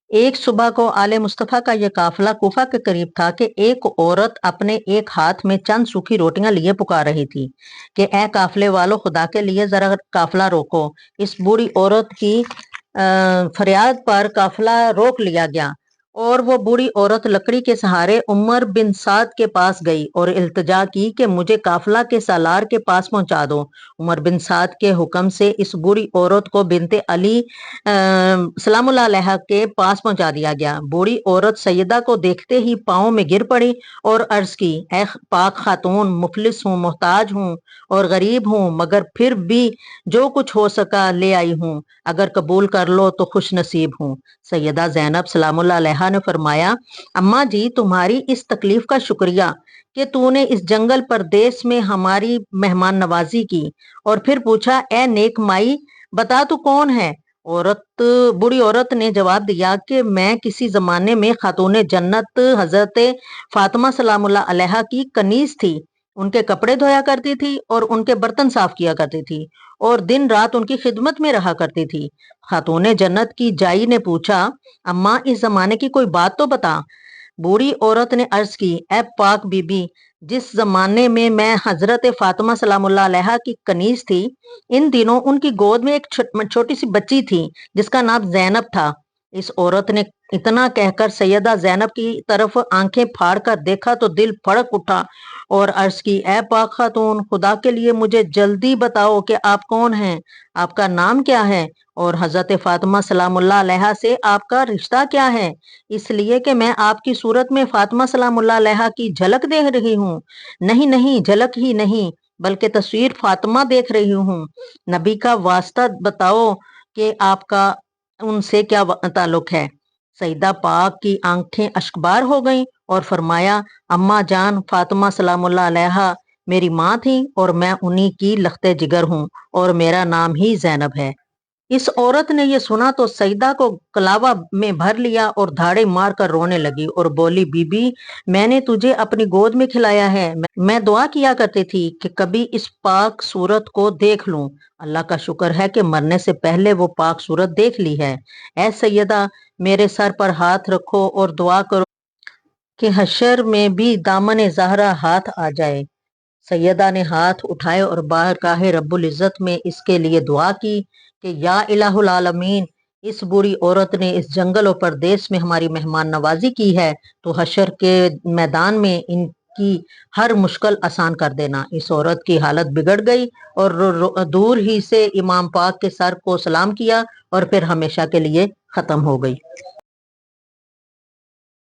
ایک صبح کو آل مصطفیٰ کا یہ قافلہ کوفہ کے قریب تھا کہ ایک عورت اپنے ایک ہاتھ میں چند سوکھی روٹیاں لیے پکار رہی تھی کہ اے قافلے والو، خدا کے لیے ذرا قافلہ روکو۔ اس بوڑھی عورت کی فریاد پر قافلہ روک لیا گیا اور وہ بوڑھی عورت لکڑی کے سہارے عمر بن سعد کے پاس گئی اور التجا کی کہ مجھے قافلہ کے سالار کے پاس پہنچا دو۔ عمر بن سعد کے حکم سے اس بوڑھی عورت کو بنت علی سلام اللہ علیہ کے پاس پہنچا دیا گیا۔ بوڑھی عورت سیدہ کو دیکھتے ہی پاؤں میں گر پڑی اور عرض کی، اے پاک خاتون، مفلس ہوں، محتاج ہوں اور غریب ہوں، مگر پھر بھی جو کچھ ہو سکا لے آئی ہوں، اگر قبول کر لو تو خوش نصیب ہوں۔ سیدہ زینب سلام اللہ علیہ نے فرمایا، اماں جی، تمہاری اس تکلیف کا شکریہ کہ تو نے اس جنگل پردیس میں ہماری مہمان نوازی کی۔ اور پھر پوچھا، اے نیک مائی، بتا تو کون ہے؟ بوڑھی عورت نے جواب دیا کہ میں کسی زمانے میں خاتون جنت حضرت فاطمہ سلام اللہ علیہ کی کنیز تھی، ان کے کپڑے دھویا کرتی تھی اور ان کے برتن صاف کیا کرتی تھی اور دن رات ان کی خدمت میں رہا کرتی تھی۔ خاتون جنت کی جائی نے پوچھا، اماں، اس زمانے کی کوئی بات تو بتا۔ بوڑھی عورت نے عرض کی، اے پاک بی بی، جس زمانے میں میں حضرت فاطمہ سلام اللہ علیہ کی کنیز تھی، ان دنوں ان کی گود میں ایک چھوٹی سی بچی تھی جس کا نام زینب تھا۔ اس عورت نے اتنا کہہ کر سیدہ زینب کی طرف آنکھیں پھاڑ کر دیکھا تو دل پھڑک اٹھا اور عرض کی، اے پاک خاتون، خدا کے لیے مجھے جلدی بتاؤ کہ آپ کون ہیں، آپ کا نام کیا ہے اور حضرت فاطمہ سلام اللہ علیہ سے آپ کا رشتہ کیا ہے، اس لیے کہ میں آپ کی صورت میں فاطمہ سلام اللہ علیہ کی جھلک دیکھ رہی ہوں۔ نہیں نہیں، جھلک ہی نہیں بلکہ تصویر فاطمہ دیکھ رہی ہوں۔ نبی کا واسطہ بتاؤ کہ آپ کا ان سے کیا تعلق ہے۔ سیدہ پاک کی آنکھیں اشکبار ہو گئیں اور فرمایا، اماں جان، فاطمہ سلام اللہ علیہ میری ماں تھی اور میں انہی کی لخت جگر ہوں اور میرا نام ہی زینب ہے۔ اس عورت نے یہ سنا تو سیدہ کو کلاوہ میں بھر لیا اور دھاڑے مار کر رونے لگی اور بولی، بی بی، میں نے تجھے اپنی گود میں کھلایا ہے، میں دعا کیا کرتی تھی کہ کبھی اس پاک صورت کو دیکھ لوں، اللہ کا شکر ہے کہ مرنے سے پہلے وہ پاک صورت دیکھ لی ہے۔ اے سیدہ، میرے سر پر ہاتھ رکھو اور دعا کرو کہ حشر میں بھی دامن زہرا ہاتھ آ جائے۔ سیدہ نے ہاتھ اٹھائے اور بارگاہ رب العزت میں اس کے لیے دعا کی کہ یا الہ العالمین، اس بوڑھی عورت نے اس جنگل و پردیس میں ہماری مہمان نوازی کی ہے تو حشر کے میدان میں ان کی ہر مشکل آسان کر دینا۔ اس عورت کی حالت بگڑ گئی اور دور ہی سے امام پاک کے سر کو سلام کیا اور پھر ہمیشہ کے لیے ختم ہو گئی۔